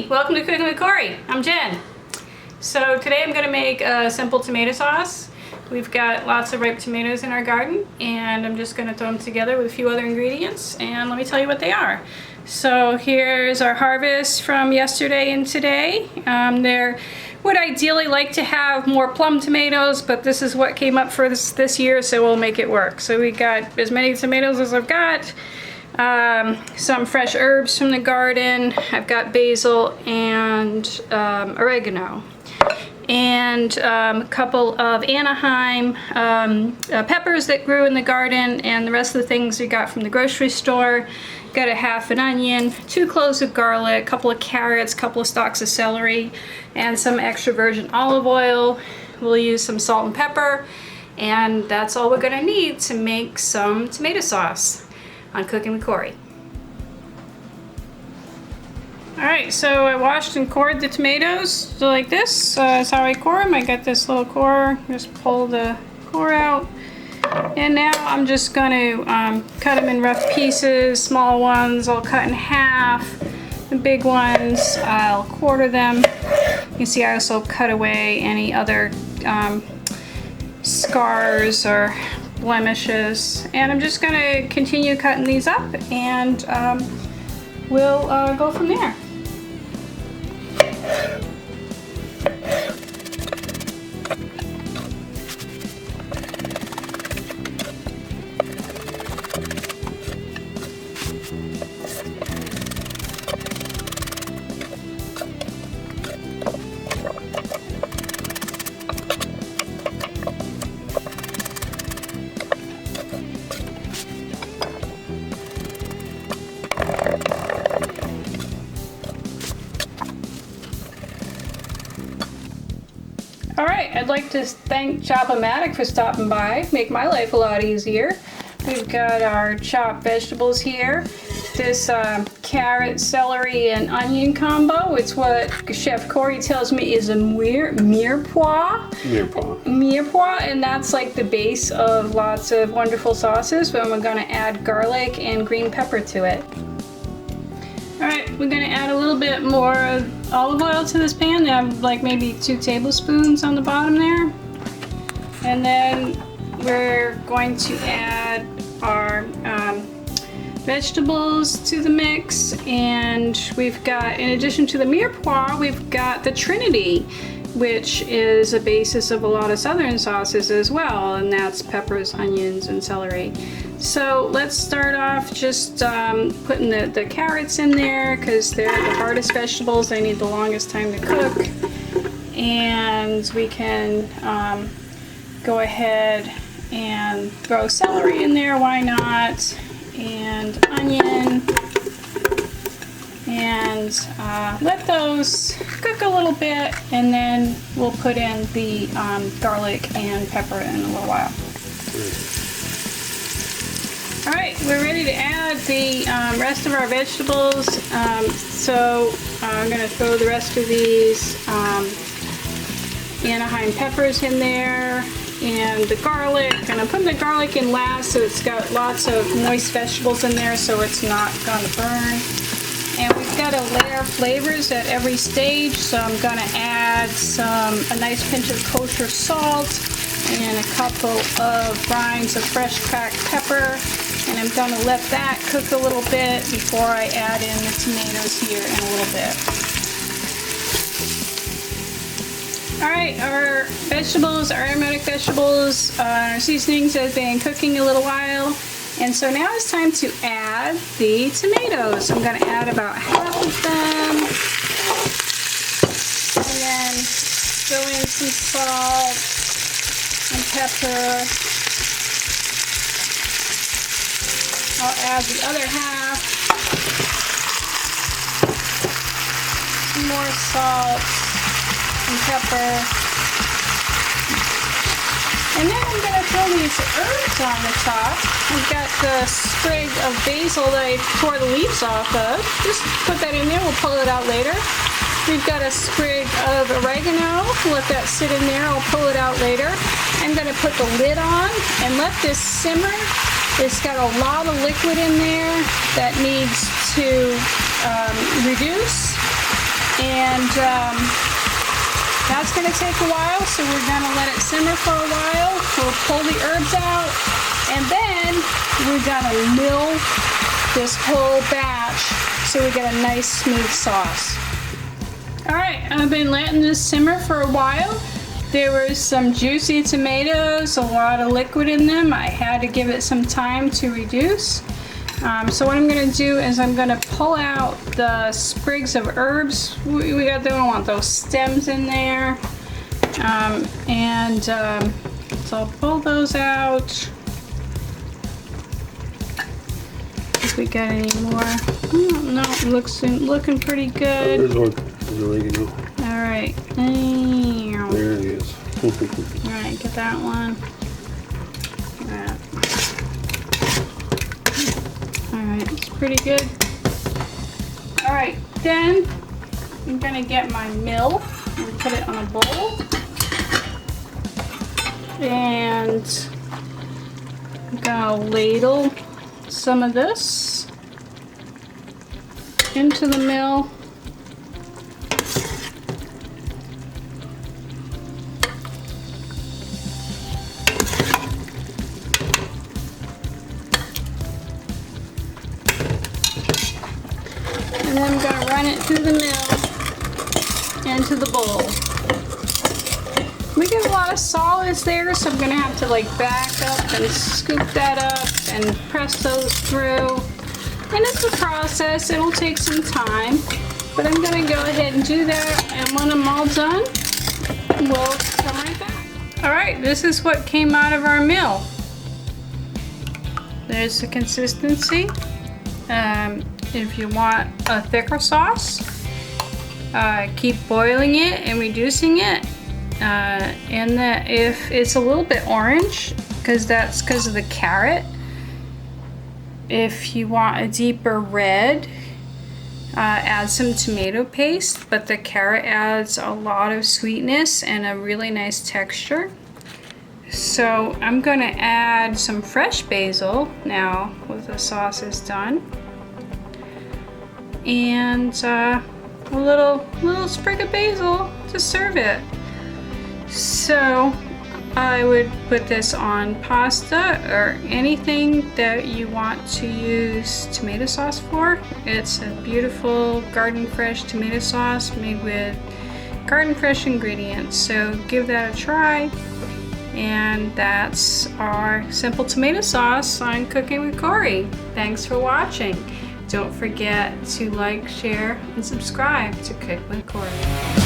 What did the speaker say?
Hey, welcome to Cooking with Corey. I'm Jen. So today I'm going to make a simple tomato sauce. We've got lots of ripe tomatoes in our garden and I'm just going to throw them together with a few other ingredients and let me tell you what they are. So here's our harvest from yesterday and today. There would ideally like to have more plum tomatoes, but this is what came up for this year, so we'll make it work. So we got as many tomatoes as I've got. Some fresh herbs from the garden. I've got basil and oregano. And a couple of Anaheim peppers that grew in the garden, and the rest of the things we got from the grocery store. Got a half an onion, 2 cloves of garlic, a couple of carrots, a couple of stalks of celery, and some extra virgin olive oil. We'll use some salt and pepper, and that's all we're gonna need to make some tomato sauce on Cooking with Corey. Alright, so I washed and cored the tomatoes like this. That's how I core them. I got this little core, just pull the core out. And now I'm just going to cut them in rough pieces. Small ones I'll cut in half. The big ones I'll quarter them. You can see I also cut away any other scars or blemishes. And I'm just going to continue cutting these up and we'll go from there. Alright, I'd like to thank Chop-O-Matic for stopping by, make my life a lot easier. We've got our chopped vegetables here. This carrot, celery, and onion combo. It's what Chef Corey tells me is a mirepoix. Mirepoix, and that's like the base of lots of wonderful sauces, but we're going to add garlic and green pepper to it. Alright, we're going to add a little bit more olive oil to this pan. I have like maybe 2 tablespoons on the bottom there. And then we're going to add our vegetables to the mix. And we've got, in addition to the mirepoix, we've got the Trinity, which is a basis of a lot of southern sauces as well. And that's peppers, onions, and celery. So let's start off just putting the carrots in there because they're the hardest vegetables. They need the longest time to cook. And we can go ahead and throw celery in there, why not? And onion. And let those cook a little bit, and then we'll put in the garlic and pepper in a little while. Alright, we're ready to add the rest of our vegetables. So I'm going to throw the rest of these Anaheim peppers in there and the garlic. And I'm putting the garlic in last so it's got lots of moist vegetables in there so it's not going to burn. And we've got to layer flavors at every stage, so I'm going to add a nice pinch of kosher salt and a couple of rinds of fresh cracked pepper. And I'm going to let that cook a little bit before I add in the tomatoes here in a little bit. Alright, our vegetables, our aromatic vegetables, our seasonings have been cooking a little while. And so now it's time to add the tomatoes. I'm going to add about half of them. And then throw in some salt and pepper. I'll add the other half. Some more salt and pepper. And then I'm going to throw these herbs on the top. I've got the sprig of basil that I tore the leaves off of. Just put that in there. We'll pull it out later. We've got a sprig of oregano. We'll let that sit in there. I'll pull it out later. I'm going to put the lid on and let this simmer. It's got a lot of liquid in there that needs to reduce. And that's gonna take a while, so we're gonna let it simmer for a while. We'll pull the herbs out, and then we're gonna mill this whole batch so we get a nice smooth sauce. All right, I've been letting this simmer for a while. There were some juicy tomatoes, a lot of liquid in them. I had to give it some time to reduce. So what I'm gonna do is I'm gonna pull out the sprigs of herbs. We don't want those stems in there. So I'll pull those out. If we got any more. Oh, no, looking pretty good. There's one. There's oregano. All right. There it is. All right, get that one. All right, it's pretty good. All right, then I'm gonna get my mill and put it on a bowl. And I'm gonna ladle some of this into the mill. And then I'm gonna run it through the mill into the bowl. We get a lot of solids there, so I'm gonna have to like back up and scoop that up and press those through. And it's a process, it'll take some time, but I'm gonna go ahead and do that, and when I'm all done, we'll come right back. All right, this is what came out of our mill. There's the consistency. If you want a thicker sauce, keep boiling it and reducing it. And that if it's a little bit orange, that's because of the carrot. If you want a deeper red, add some tomato paste, but the carrot adds a lot of sweetness and a really nice texture. So I'm gonna add some fresh basil now when the sauce is done. And a little sprig of basil to serve it. So I would put this on pasta or anything that you want to use tomato sauce for. It's a beautiful garden fresh tomato sauce made with garden fresh ingredients. So give that a try. And that's our simple tomato sauce on Cooking with Cory. Thanks for watching. Don't forget to like, share, and subscribe to Cook with Cory.